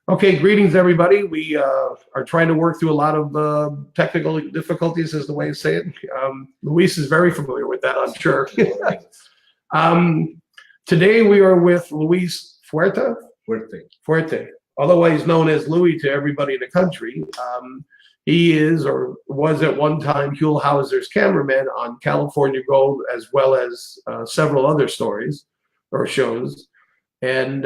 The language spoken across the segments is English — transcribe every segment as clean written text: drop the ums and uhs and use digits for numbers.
Okay, greetings, everybody. We are trying to work through a lot of technical difficulties, is the way to say it. Luis is very familiar with that, I'm sure. Today we are with Luis Fuerte. Fuerte, otherwise known as Louis to everybody in the country. He is or was at one time Huell Howser's cameraman on California Gold, as well as several other stories or shows. And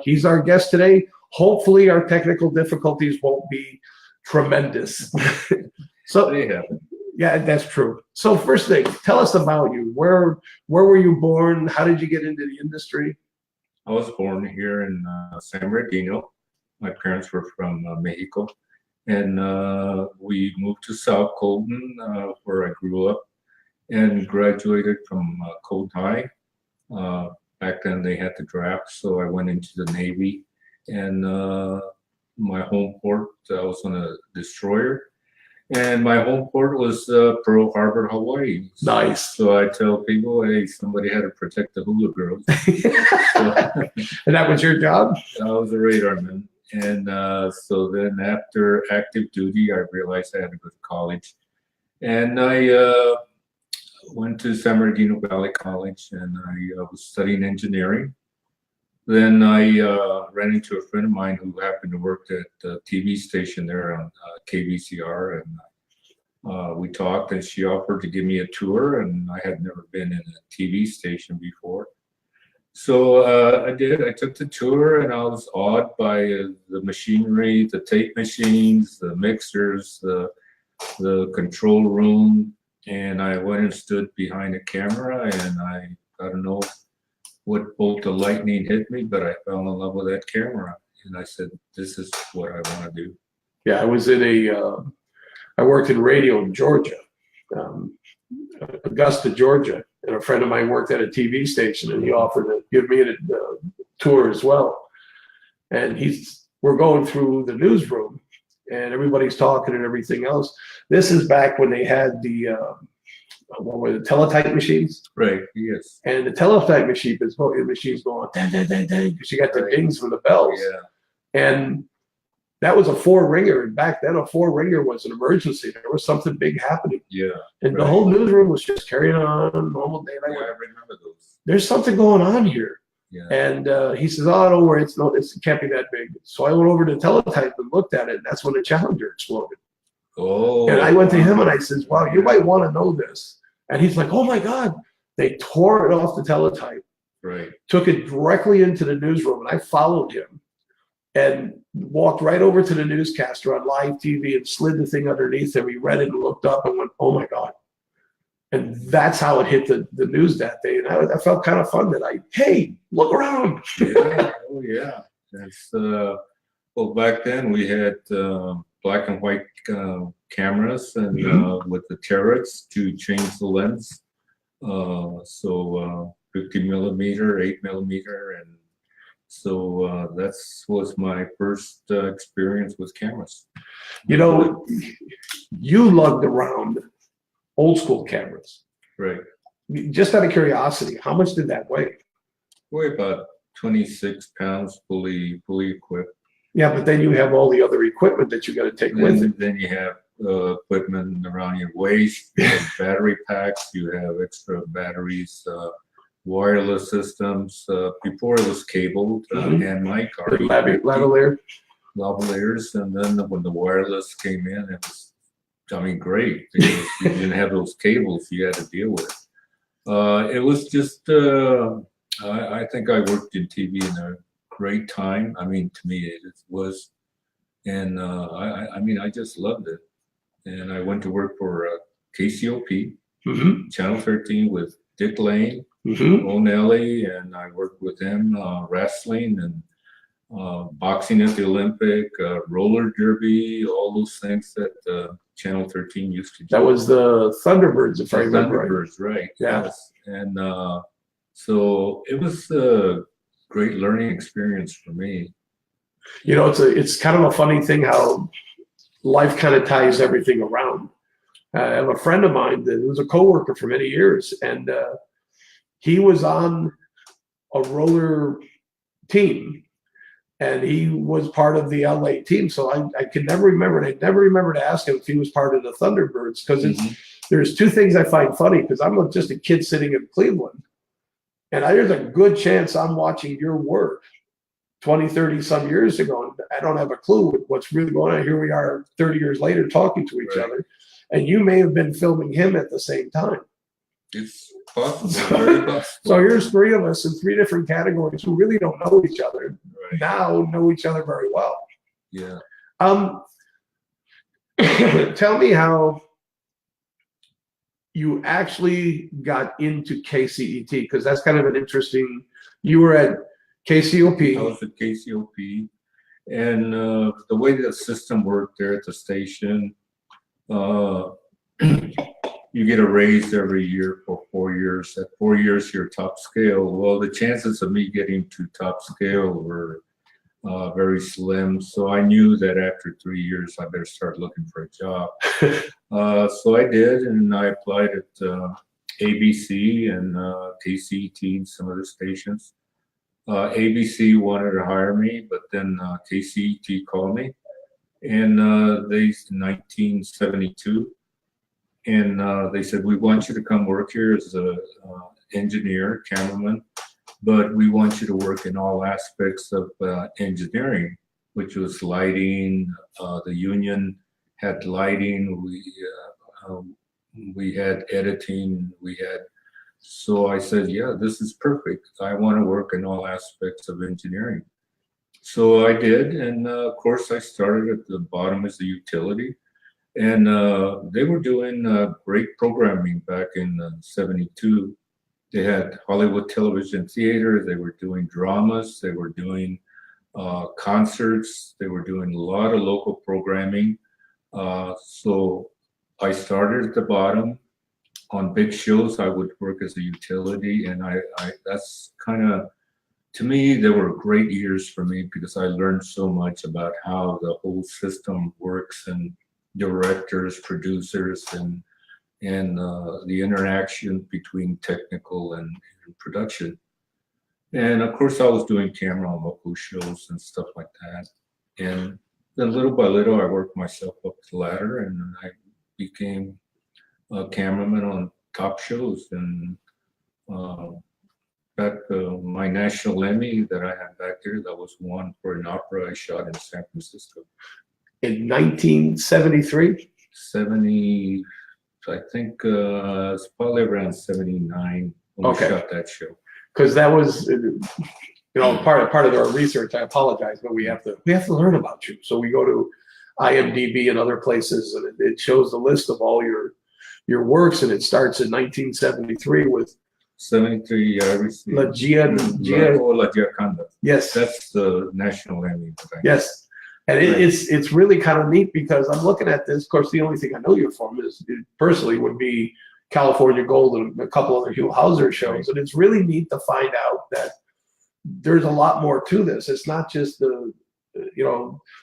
he's our guest today. Hopefully our technical difficulties won't be tremendous. So they happen. Yeah, that's true. So first thing, tell us about you. Where were you born? How did you get into the industry? I was born here in San Bernardino. My parents were from Mexico, and we moved to South Colton, where I grew up, and graduated from Colton High. Back then they had the draft, so I went into the Navy, and my home port, I was on a destroyer, and my home port was Pearl Harbor, Hawaii. Nice. So I tell people, hey, somebody had to protect the hula girls. And that was your job? I was a radarman. And so then after active duty, I realized I had to go to college. And I went to San Bernardino Valley College, and I was studying engineering. Then I ran into a friend of mine who happened to work at the TV station there on KBCR, and we talked, and she offered to give me a tour, and I had never been in a TV station before. So I did. I took the tour, and I was awed by the machinery, the tape machines, the mixers, the control room, and I went and stood behind a camera, and I don't know what bolt of lightning hit me, but I fell in love with that camera, and I said, "This is what I want to do." Yeah, I was in I worked in radio in Georgia, Augusta, Georgia, and a friend of mine worked at a TV station, and he offered to give me a tour as well. And we're going through the newsroom, and everybody's talking and everything else. This is back when they had the what were the teletype machines? Right. Yes. And the teletype machine's going dang, dang, dang, dang, because you got the dings from the bells. Yeah. And that was a 4-ringer, and back then a 4-ringer was an emergency. There was something big happening. Yeah. And the whole newsroom was just carrying on normal day. Yeah, I remember those. There's something going on here. Yeah. And he says, "Oh, don't worry, it can't be that big." So I went over to teletype and looked at it, and that's when the Challenger exploded. Oh. And I went to him and I says, "Wow, you might want to know this." And he's like, "Oh my God." They tore it off the teletype. Right. Took it directly into the newsroom, and I followed him and walked right over to the newscaster on live TV and slid the thing underneath him. He read it and looked up and went, "Oh my God." And that's how it hit the news that day. And I felt kind of fun that hey, look around. Yeah. Oh yeah. That's well, back then we had black and white cameras, and with the turrets to change the lens. So 50 millimeter, 8 millimeter, and so that was my first experience with cameras. You know, you lugged around old school cameras. Right. Just out of curiosity, how much did that weigh? Weigh about 26 pounds, fully equipped. Yeah, but then you have all the other equipment that you got to take with you. Then you have equipment around your waist, you have battery packs, you have extra batteries, wireless systems. Before it was cabled, and mic, lavaliers, and then when the wireless came in, it was, I mean, great, because you didn't have those cables you had to deal with. It was just, I think I worked in TV in a great time. I mean, to me, it was, and I mean, I just loved it. And I went to work for KCOP, Channel 13 with Dick Lane, O'Nelly, and I worked with him wrestling and boxing at the Olympic, roller derby, all those things that Channel 13 used to do. That was the Thunderbirds, if I remember. Thunderbirds, right? Yeah. Yes. And so it was a great learning experience for me. You know, it's kind of a funny thing how life kind of ties everything around. I have a friend of mine that was a coworker for many years, and he was on a roller team and he was part of the LA team. So I could never remember, and I never remember to ask him if he was part of the Thunderbirds, because there's two things I find funny, because I'm just a kid sitting in Cleveland, and there's a good chance I'm watching your work 20, 30 some years ago, and I don't have a clue what's really going on. Here we are 30 years later talking to each other, and you may have been filming him at the same time. It's possible, very possible. So here's three of us in three different categories who really don't know each other. Right. Now know each other very well. Yeah. Tell me how you actually got into KCET, because that's kind of an interesting. You were at KCOP. I was at KCOP, and the way the system worked there at the station, you get a raise every year for 4 years. At 4 years, you're top scale. Well, the chances of me getting to top scale were very slim. So I knew that after 3 years, I better start looking for a job. So I did, and I applied at ABC and KCET and some other stations. ABC wanted to hire me, but then KCET called me, and they, in 1972, and they said, we want you to come work here as a engineer, cameraman, but we want you to work in all aspects of engineering, which was lighting. The union had lighting. We had editing. So I said, yeah, this is perfect. I want to work in all aspects of engineering. So I did, and of course I started at the bottom as a utility. And they were doing great programming back in '72. They had Hollywood Television Theater. They were doing dramas. They were doing concerts. They were doing a lot of local programming. So I started at the bottom. On big shows, I would work as a utility, and that's kind of, to me, they were great years for me, because I learned so much about how the whole system works, and directors, producers, and the interaction between technical and production. And of course, I was doing camera on local shows and stuff like that. And then little by little, I worked myself up the ladder, and I became a cameraman on top shows. And my national Emmy that I had back there, that was won for an opera I shot in San Francisco. In 1973? 70, I think it's probably around 79 when we shot that show. Because that was, part of our research. I apologize, but we have to learn about you. So we go to IMDb and other places, and it shows the list of all your works, and it starts in 1973 with 73. I received La Gioconda. Yes, that's the national Emmy. Yes. And it's really kind of neat, because I'm looking at this. Of course, the only thing I know you from personally would be California Gold and a couple other Huell Howser shows. And it's really neat to find out that there's a lot more to this. It's not just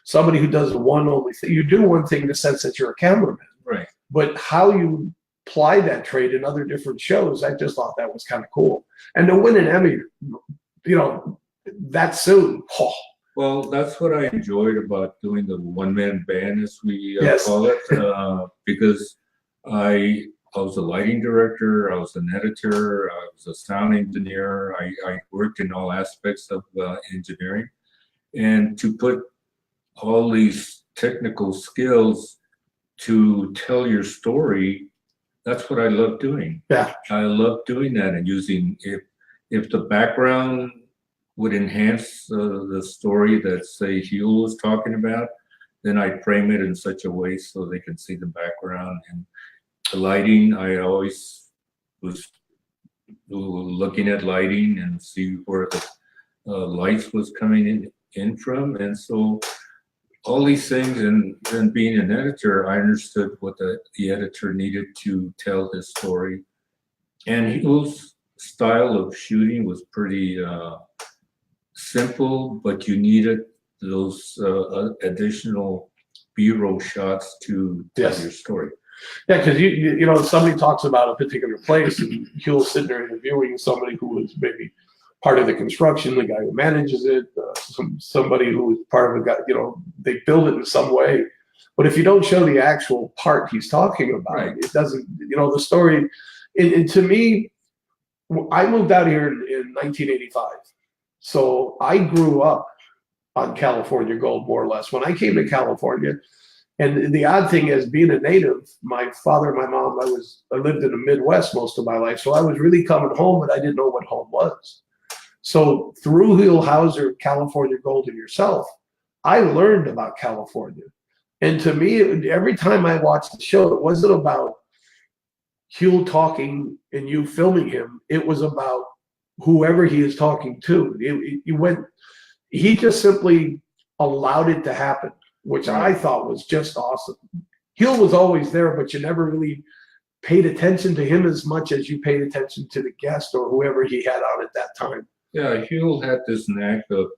somebody who does one only thing. You do one thing in the sense that you're a cameraman, right? But how you apply that trade in other different shows, I just thought that was kind of cool. And to win an Emmy, that soon. Oh. Well, that's what I enjoyed about doing the one-man band, as we call it, because I was a lighting director, I was an editor, I was a sound engineer, I worked in all aspects of engineering. And to put all these technical skills to tell your story, that's what I love doing. Yeah. I love doing that, and using, if the background would enhance the story that, say, Huell was talking about, then I'd frame it in such a way so they can see the background. And the lighting, I always was looking at lighting and see where the lights was coming in from. And so all these things, and then being an editor, I understood what the editor needed to tell his story. And Huell's style of shooting was pretty simple, but you needed those additional B-roll shots to tell your story. Yeah, because somebody talks about a particular place, and Huell's sitting there interviewing somebody who was maybe part of the construction, the guy who manages it, somebody who is part of the guy, you know, they build it in some way. But if you don't show the actual part he's talking about, Right. it doesn't, you know, the story. And to me, I moved out here in 1985. So I grew up on California gold, more or less. When I came to California, and the odd thing is, being a native, my father and my mom, I lived in the Midwest most of my life. So I was really coming home, but I didn't know what home was. So through Huell Howser, California Gold, and yourself, I learned about California. And to me, every time I watched the show, it wasn't about Huell talking and you filming him. It was about whoever he is talking to. He just simply allowed it to happen, which I thought was just awesome. Huell was always there, but you never really paid attention to him as much as you paid attention to the guest or whoever he had on at that time. Yeah, Huell had this knack of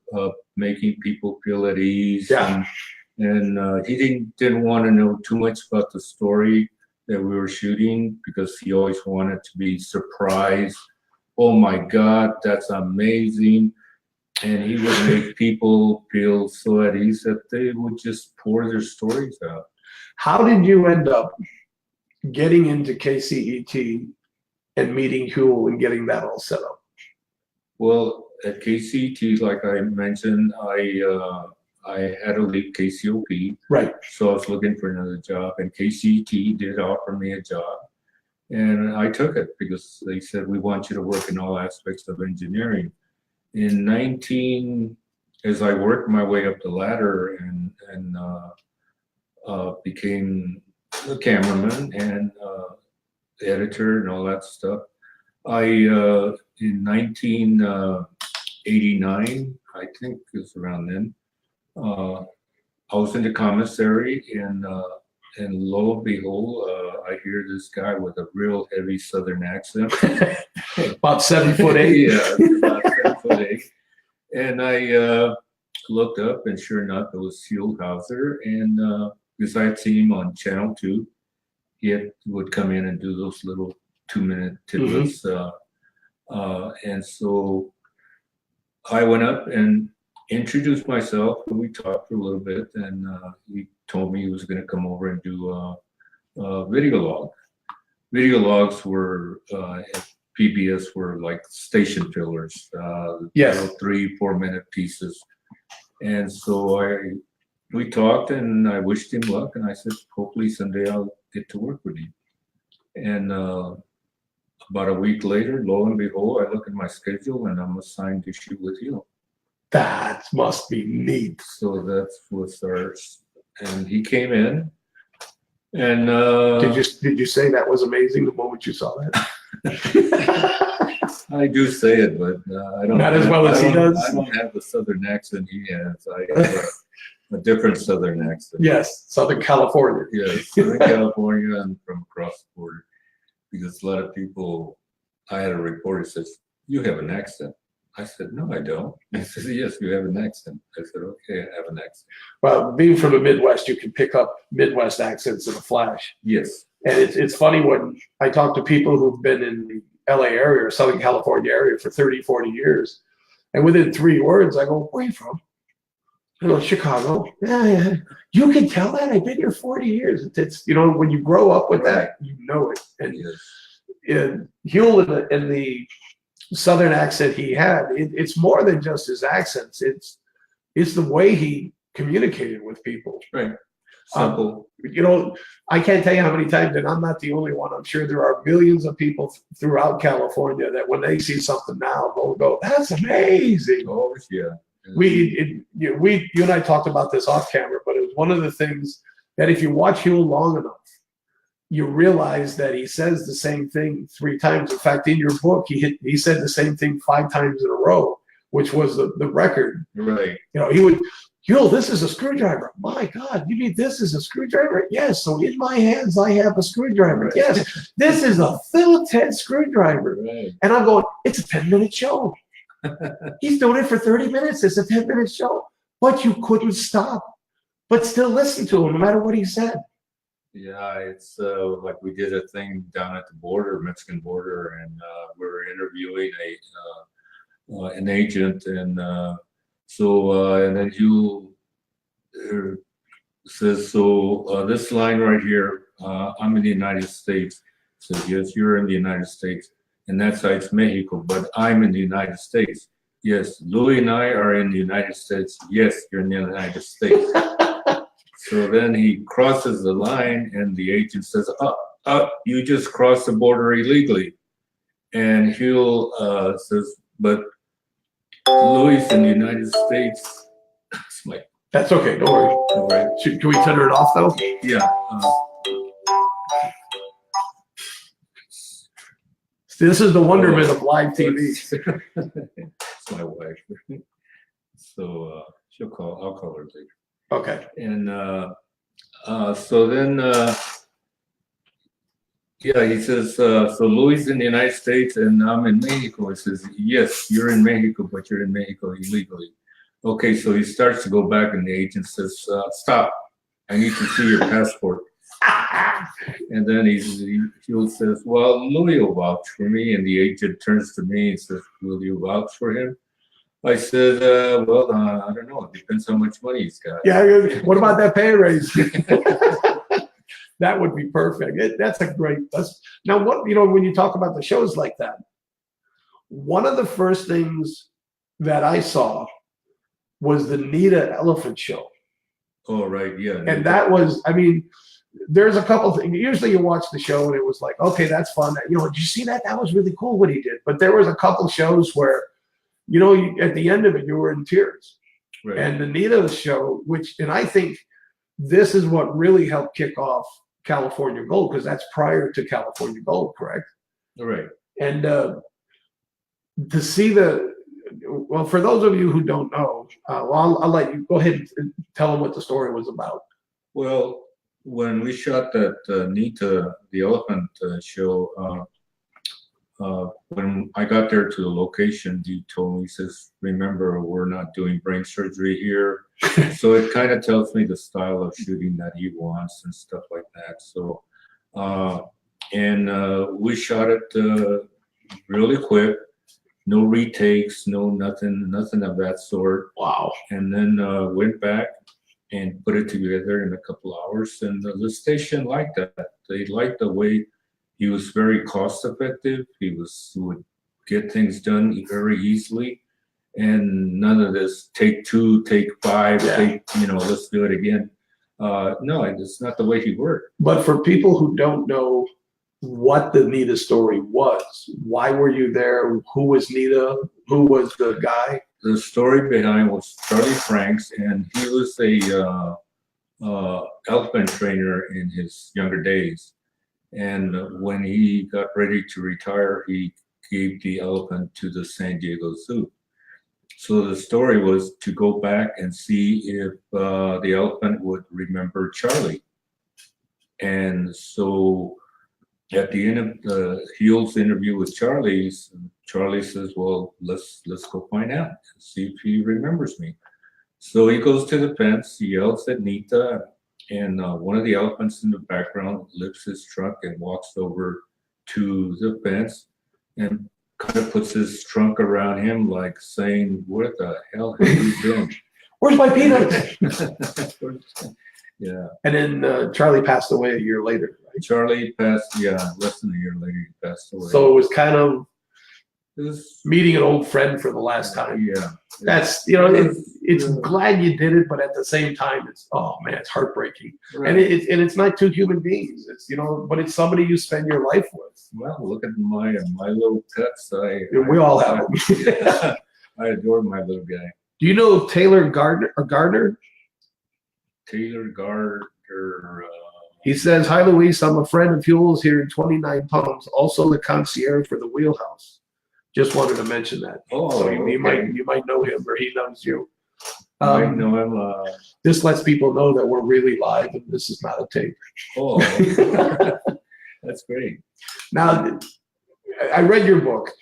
making people feel at ease. Yeah. And he didn't want to know too much about the story that we were shooting, because he always wanted to be surprised. Oh my God, that's amazing. And he would make people feel so at ease that they would just pour their stories out. How did you end up getting into KCET and meeting Huell and getting that all set up? Well, at KCET, like I mentioned, I had to leave KCOP. Right. So I was looking for another job, and KCET did offer me a job. And I took it because they said, we want you to work in all aspects of engineering. As I worked my way up the ladder and became a cameraman and editor and all that stuff, in 1989, I think it was around then, I was in the commissary, and lo and behold, I hear this guy with a real heavy Southern accent. About 7'8". Yeah, about 7'8". And I looked up, and sure enough, it was Huell Howser. And because I had seen him on Channel 2, would come in and do those little 2-minute tidbits. And so I went up and introduced myself, and we talked for a little bit, and he told me he was going to come over and do a video log. Video logs were at PBS were like station fillers, Yes. 3-4 minute pieces. And so we talked, and I wished him luck, and I said, hopefully someday I'll get to work with you. And about a week later, lo and behold, I look at my schedule, and I'm assigned to shoot with you. That must be neat. So that's what's ours. And he came in, and did you say that was amazing the moment you saw that? I do say it, but I don't. Not as well as he does. I don't have the Southern accent he has. I have a different Southern accent. Yes, Southern California. Yes, Southern California, and from across the border. Because a lot of people, I had a reporter says, "You have an accent." I said, "No, I don't." He says, "Yes, you have an accent." I said, "Okay, I have an accent." Well, being from the Midwest, you can pick up Midwest accents in a flash. Yes. And it's funny when I talk to people who've been in the LA area or Southern California area for 30, 40 years. And within 3 words, I go, "Where are you from?" I go, "Chicago." Yeah. You can tell that. I've been here 40 years. It's you know, when you grow up with that, you know it. And Huell in the Southern accent he had, it's more than just his accents. It's the way he communicated with people. Right. Simple. You know, I can't tell you how many times, and I'm not the only one. I'm sure there are millions of people throughout California that when they see something now, they'll go, "That's amazing." Oh, yeah. You and I talked about this off camera, but it was one of the things that if you watch Huell long enough, you realize that he says the same thing 3 times. In fact, in your book, he said the same thing 5 times in a row, which was the record. Right. You know, he would, "Huell, this is a screwdriver." "My God, you mean this is a screwdriver?" "Yes, so in my hands I have a screwdriver." Right. "Yes, this is a Phillips head screwdriver." Right. And I'm going, "It's a 10-minute show." He's doing it for 30 minutes. It's a 10-minute show. But you couldn't stop, but still listen to him no matter what he said. Yeah, it's like we did a thing down at the border, Mexican border, and we were interviewing an agent, and and then Huell says, this line right here, I'm in the United States. Says, yes, you're in the United States, and that side's Mexico, but I'm in the United States. Yes, Louis and I are in the United States. Yes, you're in the United States. So then he crosses the line, and the agent says, you just crossed the border illegally. And Huell says, but Louis in the United States. It's like, That's okay. Don't worry. all right. Can we turn it off though? Yeah. This is the wonderment of live TV. It's my wife. So I'll call her later. Okay. And so then, he says, so Louis in the United States and I'm in Mexico. He says, yes, you're in Mexico, but you're in Mexico illegally. Okay, so he starts to go back, and the agent says, stop, I need to see your passport. And then Huell says, well, Louis will vouch for me. And the agent turns to me and says, will you vouch for him? I said, I don't know. It depends how much money he's got. Yeah, what about that pay raise? That would be perfect. Now what, when you talk about the shows like that, one of the first things that I saw was the Nita Elephant Show. Oh, right, yeah. And that was, there's a couple things. Usually you watch the show and it was like, okay, that's fun. Did you see that? That was really cool what he did. But there was a couple shows where, at the end of it, you were in tears. Right. And the Nita show, and I think this is what really helped kick off California Gold, because that's prior to California Gold, correct? Right. And to see for those of you who don't know, I'll let you go ahead and tell them what the story was about. Well, when we shot that Nita, the elephant show, when I got there to the location, he told me, he says, remember, we're not doing brain surgery here. So it kind of tells me the style of shooting that he wants and stuff like that. So, we shot it really quick, no retakes, no nothing of that sort. Wow. And then went back and put it together in a couple hours. And the station liked that. They liked the way he was very cost effective. He would get things done very easily, and none of this take 2, take 5, let's do it again. No, it's not the way he worked. But for people who don't know what the Nita story was, why were you there? Who was Nita? Who was the guy? The story behind was Charlie Franks, and he was a elephant trainer in his younger days. And when he got ready to retire, he gave the elephant to the San Diego Zoo. So the story was to go back and see if the elephant would remember Charlie. And so at the end of Huell's interview with Charlie says, well, let's go find out and see if he remembers me. So he goes to the fence, he yells at Nita, and one of the elephants in the background lifts his trunk and walks over to the fence and kind of puts his trunk around him, like saying, what the hell are you doing? Where's my peanuts? Yeah. And then Charlie passed away a year later, right? Charlie passed, less than a year later, he passed away. So it was kind of It was, meeting an old friend for the last time. yeah. That's, it's glad you did it, but at the same time, it's heartbreaking. Right. And it's not two human beings. It's, but it's somebody you spend your life with. Well, look at my little pets. We all have them. Yeah, I adore my little guy. Do you know Taylor Gardner? Taylor Gardner. He says, hi, Luis. I'm a friend of Huell's here in 29 Palms, also the concierge for the Huell House. Just wanted to mention that. Oh, so okay. you might know him, or he knows you. I know him. This lets people know that we're really live and this is not a tape. Oh, that's great. Now, I read your book,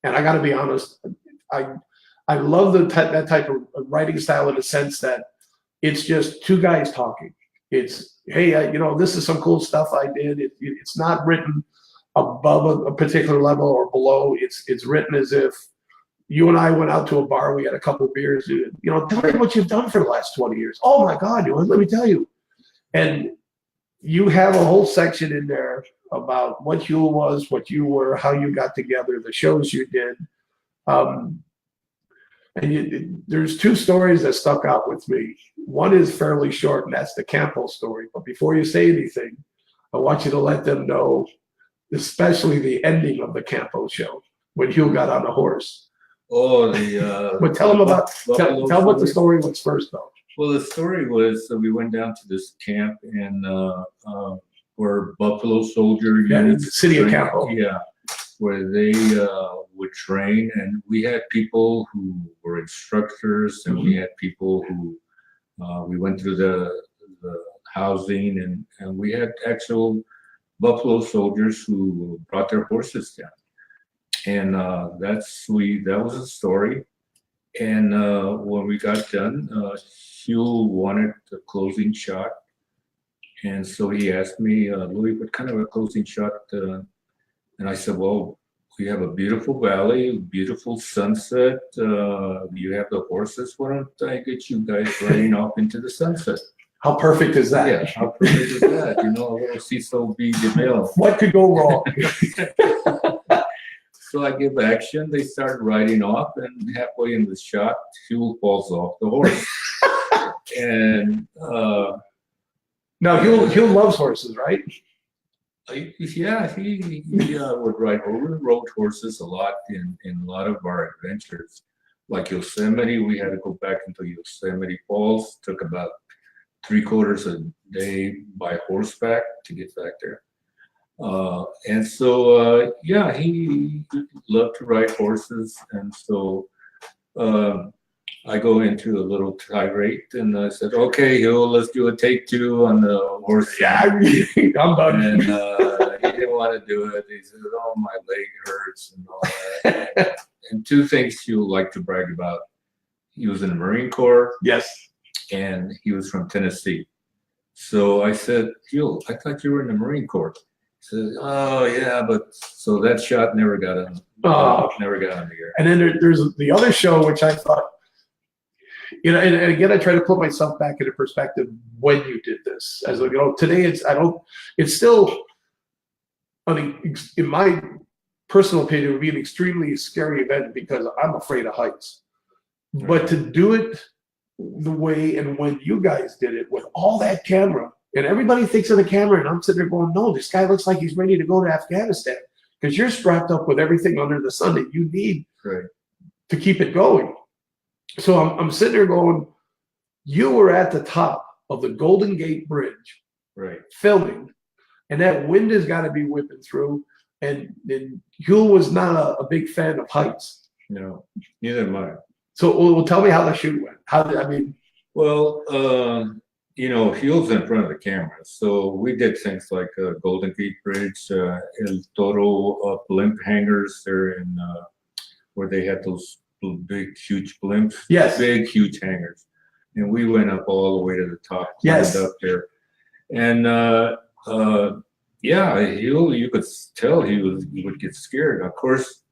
and I got to be honest. I love that type of writing style in the sense that it's just two guys talking. It's, hey, this is some cool stuff I did. It's not written above a particular level or below. It's written as if you and I went out to a bar. We had a couple of beers. Tell me what you've done for the last 20 years. Oh my God, let me tell you. And you have a whole section in there about what Huell was, what you were, how you got together, the shows you did. There's two stories that stuck out with me. One is fairly short, and that's the Campo story. But before you say anything, I want you to let them know, especially the ending of the Campo show when Huell got on the horse. Oh, But tell them about. Tell what the story was first, though. Well, the story was we went down to this camp and where Buffalo Soldier units, the city of Campo. Yeah, where they would train, and we had people who were instructors, and we had people who we went through the housing, and we had actual Buffalo Soldiers who brought their horses down, and that was a story. And when we got done, Huell wanted the closing shot, and so he asked me, Louis, what kind of a closing shot? And I said, well, we have a beautiful valley, beautiful sunset. You have the horses. Why don't I get you guys riding off into the sunset? How perfect is that? Yeah, how perfect is that? A little Cecil B. DeMille. What could go wrong? So I give action. They start riding off, and halfway in the shot, Huell falls off the horse. And now Huell loves horses, right? Yeah, he would ride over the road horses a lot in a lot of our adventures. Like Yosemite, we had to go back into Yosemite Falls. Took about 3/4 a day by horseback to get back there. And so, he loved to ride horses. And so I go into a little tirade, and I said, okay, Huell, let's do a take 2 on the horse. Yeah, I'm done. And he didn't want to do it. He said, oh, my leg hurts and all that. And two things Huell liked to brag about. He was in the Marine Corps. Yes. And he was from Tennessee. So I said, Huell, I thought you were in the Marine Corps. He said, oh, yeah, but so that shot never got on. Never got on the air. And then there's the other show, which I thought, and again, I try to put myself back into perspective when you did this. As today it's still, in my personal opinion, it would be an extremely scary event because I'm afraid of heights. Right. But to do it the way and when you guys did it with all that camera, and everybody thinks of the camera, and I'm sitting there going, no, this guy looks like he's ready to go to Afghanistan because you're strapped up with everything under the sun that you need to keep it going. So I'm sitting there going, you were at the top of the Golden Gate Bridge, filming, and that wind has got to be whipping through. And Huell was not a big fan of heights. No, neither am I. So, tell me how the shoot went. Well, Huell's in front of the camera, so we did things like Golden Gate Bridge, El Toro blimp hangars there in where they had those big, huge blimps. Yes. Big, huge hangars. And we went up all the way to the top, yes, up there. And Huell, you could tell he would get scared. Of course,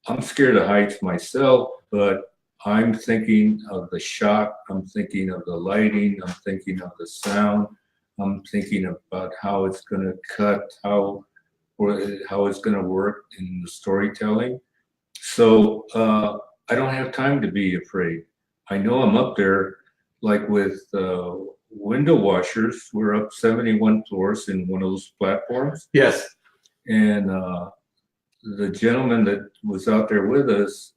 I'm scared of heights myself, but I'm thinking of the shot, I'm thinking of the lighting, I'm thinking of the sound, I'm thinking about how it's going to cut, how it's going to work in the storytelling. So I don't have time to be afraid. I know I'm up there, like with window washers. We're up 71 floors in one of those platforms. Yes. And the gentleman that was out there with us,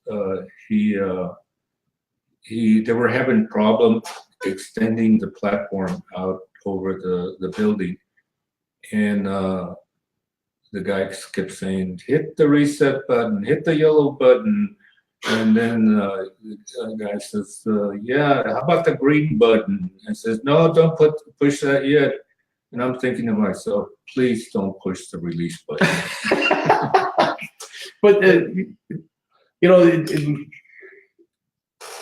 they were having problem extending the platform out over the building, and the guy kept saying, "Hit the reset button, hit the yellow button," and then the guy says, "Yeah, how about the green button?" And says, "No, don't push that yet." And I'm thinking to myself, please don't push the release button. But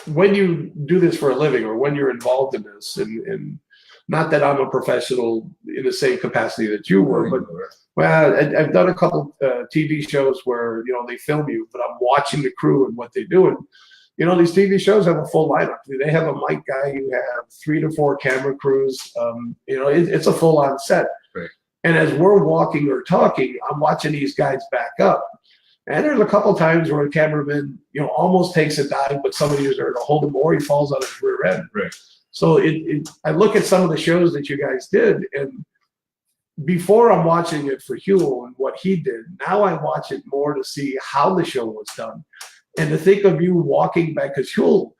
when you do this for a living, or when you're involved in this, and not that I'm a professional in the same capacity that you were, Well, I've done a couple TV shows where, you know, they film you, but I'm watching the crew and what they do. And, you know, these TV shows have a full lineup. They have a mic guy, you have 3 to 4 camera crews. You know, it's a full on set. Right. And as we're walking or talking, I'm watching these guys back up. And there's a couple times where a cameraman, you know, almost takes a dive, but somebody's there to hold him or he falls on his rear end. Right. So I look at some of the shows that you guys did, and before I'm watching it for Huell and what he did, now I watch it more to see how the show was done. And to think of you walking back, because Huell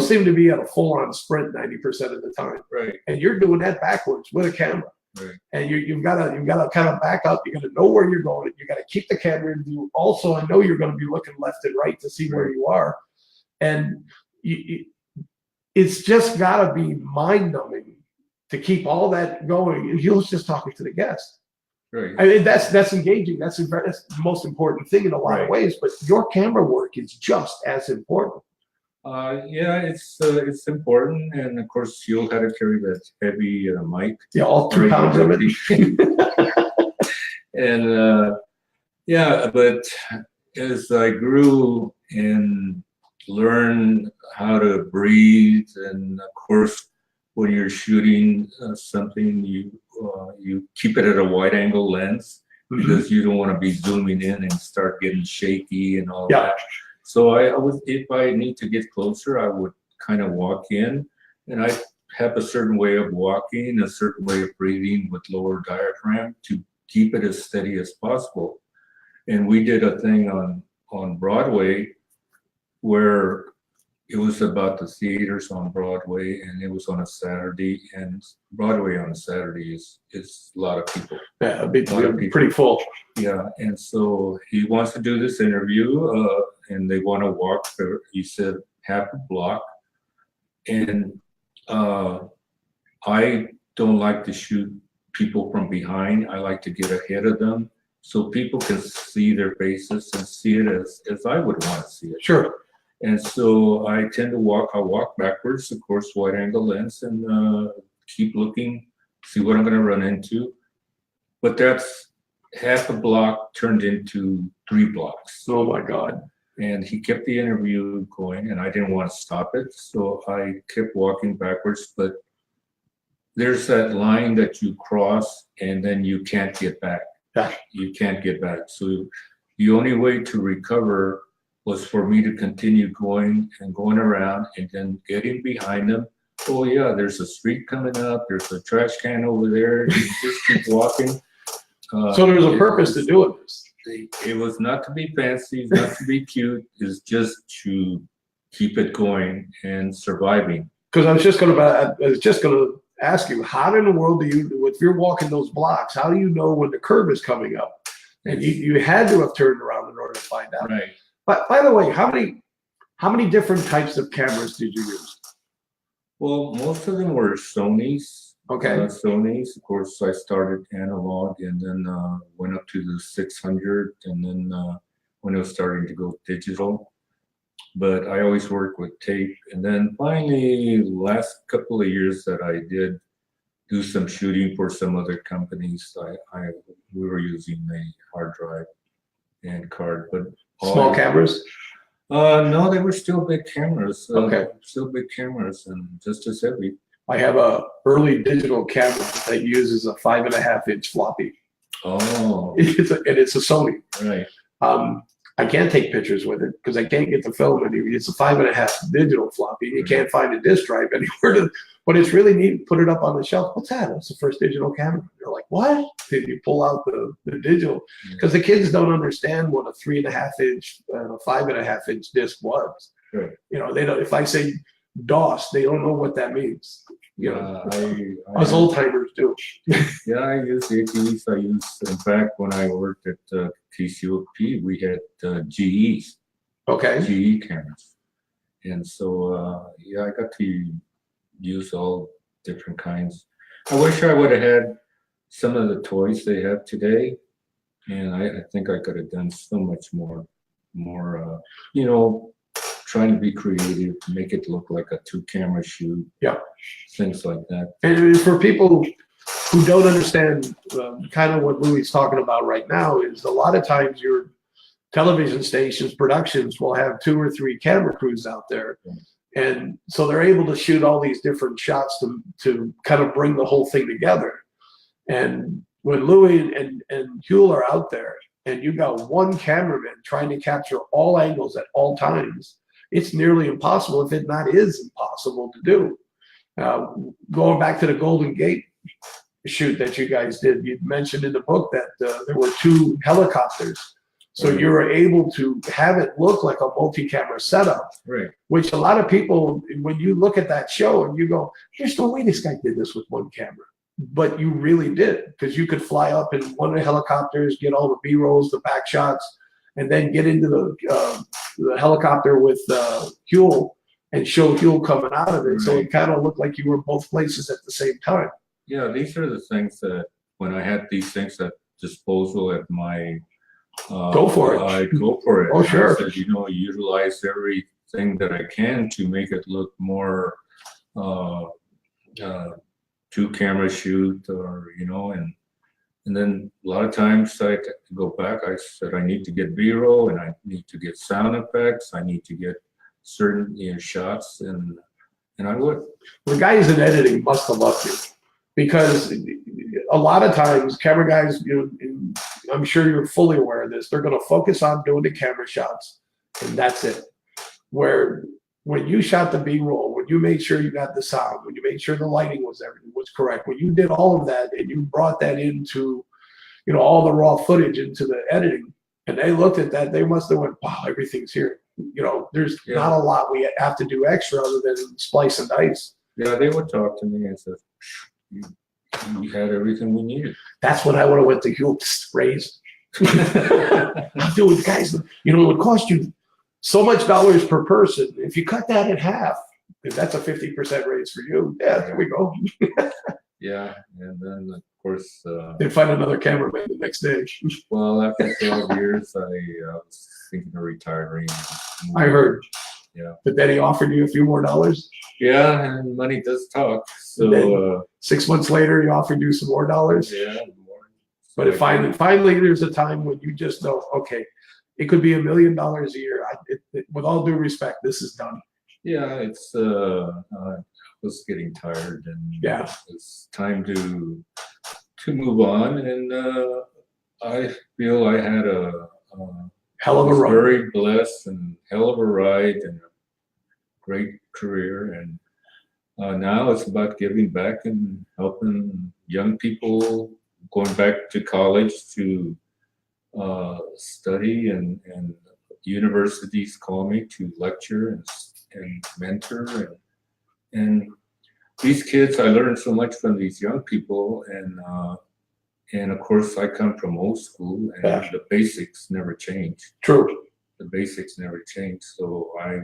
seemed to be at a full-on sprint 90% of the time. Right. And you're doing that backwards with a camera. Right. And you've got to kind of back up. You got to know where you're going. You got to keep the camera in view. Also, I know you're going to be looking left and right to see where you are. And it's just got to be mind-numbing to keep all that going. And Huell's just talking to the guest. Right. I mean, that's engaging. That's the most important thing in a lot of ways. But your camera work is just as important. Yeah, it's important, and of course you'll have to carry that heavy mic. Yeah, all 2 pounds of it. And yeah, but as I grew and learned how to breathe, and of course when you're shooting something, you keep it at a wide angle lens because you don't want to be zooming in and start getting shaky and all that. So I would, if I need to get closer, I would kind of walk in, and I have a certain way of walking, a certain way of breathing with lower diaphragm to keep it as steady as possible. And we did a thing on Broadway where it was about the theaters on Broadway, and it was on a Saturday, and Broadway on a Saturday is a lot of people. Yeah, a big, pretty full. Yeah, and so he wants to do this interview, and they want to walk, he said, half a block. And I don't like to shoot people from behind. I like to get ahead of them so people can see their faces and see it as I would want to see it. Sure. And so I tend to walk backwards, of course, wide angle lens, and keep looking, see what I'm going to run into. But that's half a block turned into 3 blocks. Oh my God. And he kept the interview going, and I didn't want to stop it. So I kept walking backwards, but there's that line that you cross and then you can't get back. You can't get back. So the only way to recover was for me to continue going and going around and then getting behind them. Oh yeah, there's a street coming up. There's a trash can over there. You just keep walking. So there's a purpose to doing this. It was not to be fancy, not to be cute. It's just to keep it going and surviving. Because I was just going to ask you, how in the world do you, if you're walking those blocks, how do you know when the curve is coming up? And you had to have turned around in order to find out. Right. But by the way, how many different types of cameras did you use? Well, most of them were Sonys. Okay. Sonys. Of course, I started analog and then went up to the 600, and then when it was starting to go digital. But I always worked with tape. And then finally, last couple of years that I did do some shooting for some other companies, we were using a hard drive and card. But small cameras? No, they were still big cameras. Okay. Still big cameras and just as heavy. I have a early digital camera that uses a 5.5-inch floppy. Oh. It's a Sony. Right. I can't take pictures with it because I can't get the film anywhere. It's a 5.5 digital floppy. You can't find a disk drive anywhere. But it's really neat. Put it up on the shelf. What's that? That's the first digital camera. They're like, what? You pull out the digital because the kids don't understand what a 3.5-inch, 5.5-inch disc was. Right. You know, they don't. If I say DOS, they don't know what that means. You know, us old timers do. Yeah, I use ATVs. In fact, when I worked at KCET, we had GEs. Okay. GE cameras. And so, yeah, I got to use all different kinds. I wish I would have had some of the toys they have today. And I think I could have done so much more, you know, trying to be creative, make it look like a 2-camera shoot. Yeah. Things like that. And for people who don't understand kind of what Louis is talking about right now is a lot of times your television stations, productions will have 2 or 3 camera crews out there. And so they're able to shoot all these different shots to kind of bring the whole thing together. And when Louis and Huell are out there and you got one cameraman trying to capture all angles at all times, it's nearly impossible, if it not is impossible to do. Going back to the Golden Gate shoot that you guys did, you mentioned in the book that there were 2 helicopters. So you were able to have it look like a multi-camera setup, right? Which a lot of people, when you look at that show and you go, there's no way this guy did this with one camera. But you really did, because you could fly up in one of the helicopters, get all the B-rolls, the back shots, and then get into the helicopter with Huell and show Huell coming out of it. Right. So it kind of looked like you were both places at the same time. Yeah, these are the things that when I had these things at disposal at my go for it. I go for it. Oh, sure. I said, utilize everything that I can to make it look more 2-camera shoot, or and then a lot of times I go back. I said I need to get B-roll, and I need to get sound effects. I need to get certain shots, and I would. The guys in editing must have loved you, because a lot of times camera guys, I'm sure you're fully aware of this, they're going to focus on doing the camera shots, and that's it. Where when you shot the B-roll, when you made sure you got the sound, when you made sure the lighting was correct, when you did all of that and you brought that into, all the raw footage into the editing, and they looked at that, they must have went, wow, everything's here. There's not a lot we have to do extra other than splice and dice. Yeah, they would talk to me and say, you had everything we needed. That's when I would have went to Huell, raise. Dude, guys, it would cost you so much dollars per person. If you cut that in half, if that's a 50% raise for you, yeah, there we go. Yeah, and then of course they'd find another cameraman the next day. Well, after 12 years, I was thinking of retiring. I heard. Yeah. But then he offered you a few more dollars. Yeah, and money does talk. So 6 months later, he offered you some more dollars. Yeah, more. But finally, there's a time when you just know, okay, it could be $1 million a year. With all due respect, this is done. Yeah, it's I was getting tired, and it's time to move on. And I feel I had a hell of a run. Very blessed and hell of a ride and a great career. And now it's about giving back and helping young people going back to college to study, and universities call me to lecture and mentor. And these kids, I learned so much from these young people. And of course, I come from old school, and the basics never change. True. The basics never change. So I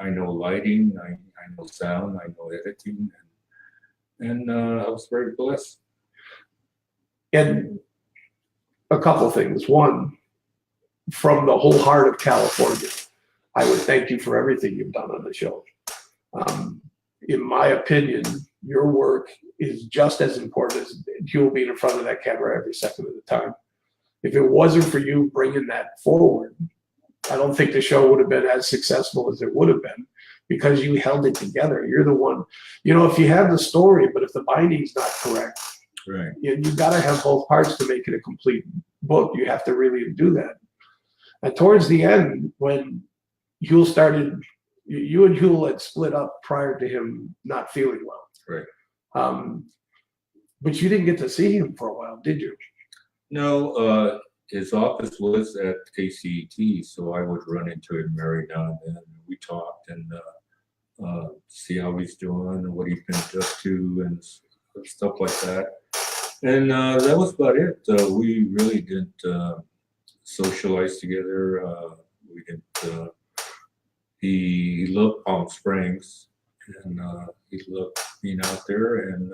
know lighting, I know sound, I know editing, and I was very blessed. And a couple of things. One, from the whole heart of California, I would thank you for everything you've done on the show. In my opinion, your work is just as important as Huell being in front of that camera every second of the time. If it wasn't for you bringing that forward, I don't think the show would have been as successful as it would have been, because you held it together. You're the one, if you have the story, but if the binding's not correct, right, you got to have both parts to make it a complete book. You have to really do that. And towards the end, when Huell started, you and Huell had split up prior to him not feeling well. Right. But you didn't get to see him for a while, did you? No, his office was at KCET, so I would run into him every now and then. We talked and see how he's doing and what he's been up to and stuff like that. And that was about it. We really didn't socialize together. We didn't. He loved Palm Springs, and he loved being out there. And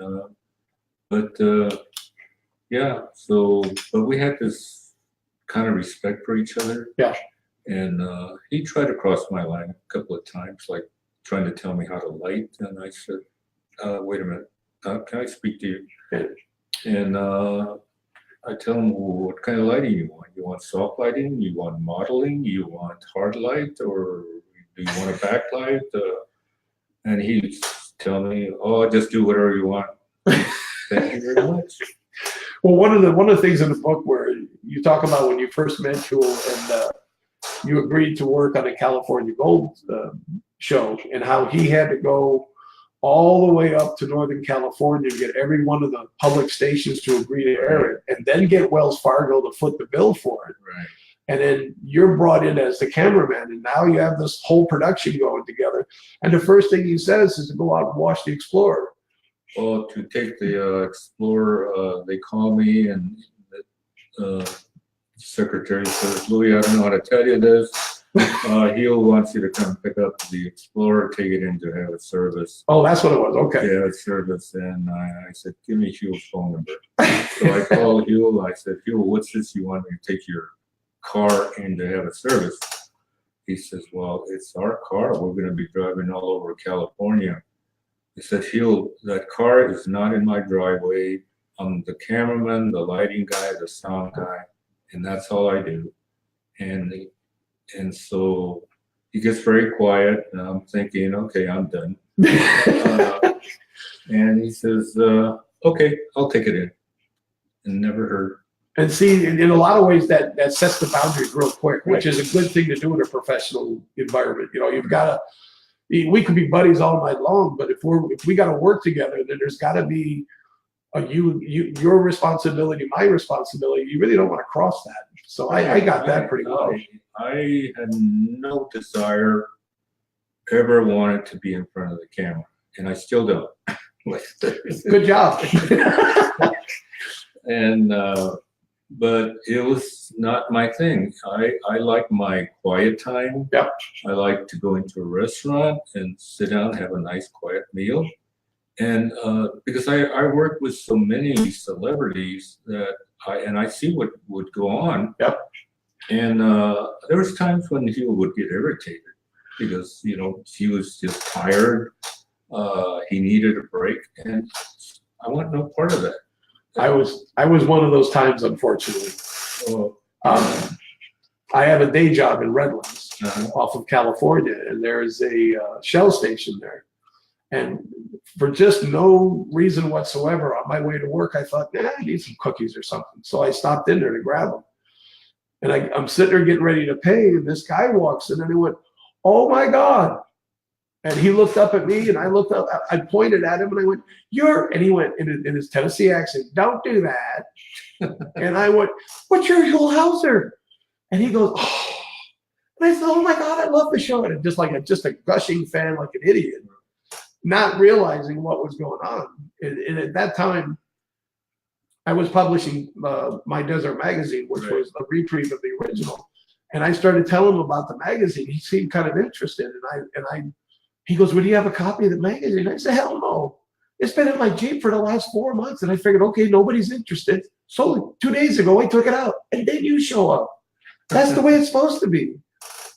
yeah. So, but we had this kind of respect for each other. Yeah. And he tried to cross my line a couple of times, like trying to tell me how to light. And I said, "Wait a minute, can I speak to you?" And I tell him, well, what kind of lighting you want? You want soft lighting? You want modeling? You want hard light? Or do you want a backlight? And he's telling me, oh, just do whatever you want. Thank you very much. Well, one of the things in the book where you talk about when you first met Huell and you agreed to work on a California Gold show, and how he had to go all the way up to Northern California to get every one of the public stations to agree to air it, and then get Wells Fargo to foot the bill for it. Right. And then you're brought in as the cameraman, and now you have this whole production going together. And the first thing he says is to go out and watch the Explorer. Well, to take the Explorer, they call me, and the secretary says, Louis, I don't know how to tell you this. Huell wants you to come pick up the Explorer, take it in to have a service. Oh, that's what it was. Okay. Yeah, a service. And I said, give me Huell's phone number. So I called Huell. I said, Huell, what's this? You want me to take your car in to have a service? He says, well, it's our car. We're going to be driving all over California. I said, Huell, that car is not in my driveway. I'm the cameraman, the lighting guy, the sound guy, and that's all I do. And so he gets very quiet, and I'm thinking, okay, I'm done. And he says, okay, I'll take it in. And never heard. And see, in a lot of ways, that sets the boundaries real quick, which is a good thing to do in a professional environment. You know, you've got to. We could be buddies all night long, but if we got to work together, then there's got to be your responsibility, my responsibility. You really don't want to cross that. So I got that pretty well. I had no desire, ever wanted to be in front of the camera, and I still don't. Good job. And but it was not my thing. I like my quiet time. Yep. I like to go into a restaurant and sit down, have a nice quiet meal. And because I work with so many celebrities that I see what would go on. Yep. And there was times when he would get irritated because, you know, he was just tired. He needed a break, and I want no part of that. I was one of those times, unfortunately. I have a day job in Redlands, off of California, and there's a Shell station there. And for just no reason whatsoever, on my way to work, I thought, I need some cookies or something. So I stopped in there to grab them. And I'm sitting there getting ready to pay, and this guy walks in, and he went, "Oh my God." And he looked up at me, and I looked up. I pointed at him, and I went, and he went in his Tennessee accent, "Don't do that." And I went, "What's your Huell Howser?" And he goes, "Oh." And I said, "Oh my God, I love the show." And just a gushing fan, like an idiot, not realizing what was going on. And at that time, I was publishing My Desert magazine, which was a reprieve of the original. And I started telling him about the magazine. He seemed kind of interested, he goes, "Would you have a copy of the magazine?" I said, "Hell no. It's been in my Jeep for the last 4 months." And I figured, okay, nobody's interested. So 2 days ago, I took it out, and then you show up. That's the way it's supposed to be.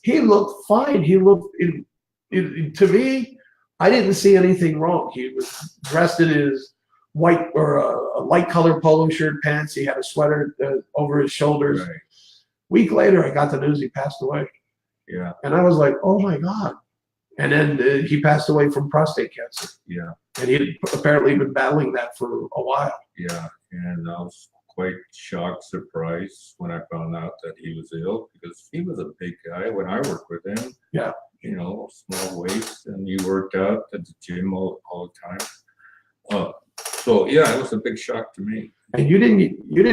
He looked fine. He looked, to me, I didn't see anything wrong. He was dressed in his white or a light colored polo shirt, pants. He had a sweater over his shoulders. Right. Week later, I got the news he passed away. Yeah. And I was like, oh my God. And then he passed away from prostate cancer. Yeah. And he had apparently been battling that for a while. Yeah. And I was quite shocked, surprised when I found out that he was ill, because he was a big guy when I worked with him. Yeah. You know, small waist, and you worked out at the gym all the time. So yeah, it was a big shock to me. And you didn't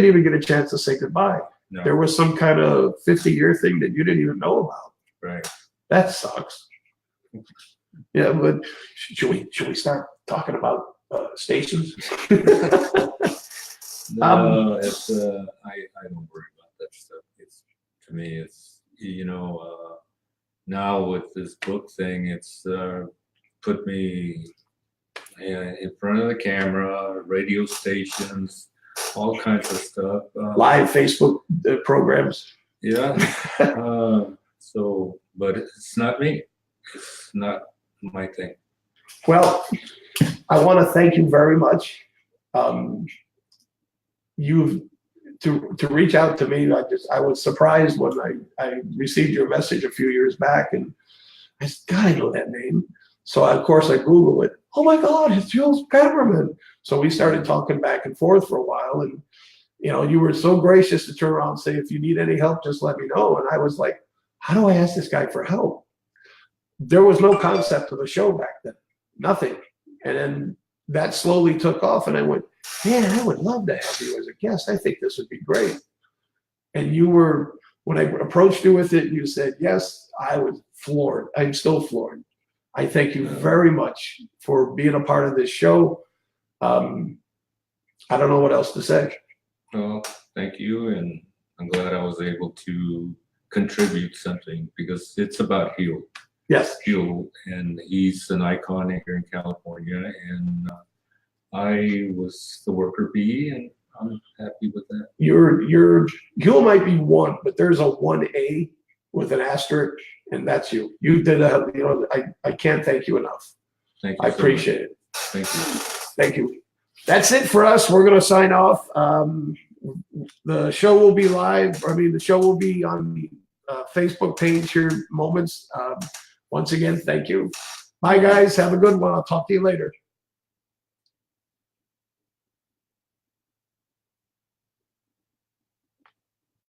even get a chance to say goodbye. No. There was some kind of 50-year thing that you didn't even know about. Right. That sucks. Yeah, but should we start talking about stations? No, it's I don't worry about that stuff. It's, to me, it's, you know, now with this book thing, it's put me in front of the camera, radio stations, all kinds of stuff. Live Facebook programs. Yeah. So, but it's not me. It's not my thing. Well, I want to thank you very much. you to reach out to me. I was surprised when I received your message a few years back, and I said, God, I know that name. So of course I Googled it. Oh my God, it's Huell's cameraman. So we started talking back and forth for a while, and you were so gracious to turn around and say, if you need any help, just let me know. And I was like, how do I ask this guy for help? There was no concept of a show back then, nothing. And then that slowly took off, and I went, man, I would love to have you as a guest. I think this would be great. And when I approached you with it, you said yes. I was floored. I'm still floored. I thank you very much for being a part of this show. I don't know what else to say. Well, thank you, and I'm glad I was able to contribute something, because it's about Huell. Yes. Huell, and he's an icon here in California, and I was the worker bee, and I'm happy with that. Huell might be 1, but there's a 1A with an asterisk, and that's you. You did I can't thank you enough. Thank you. I appreciate it. Thank you. Thank you. That's it for us. We're going to sign off. The show will be live. The show will be on the Facebook page here moments. Once again, thank you. Bye, guys. Have a good one. I'll talk to you later.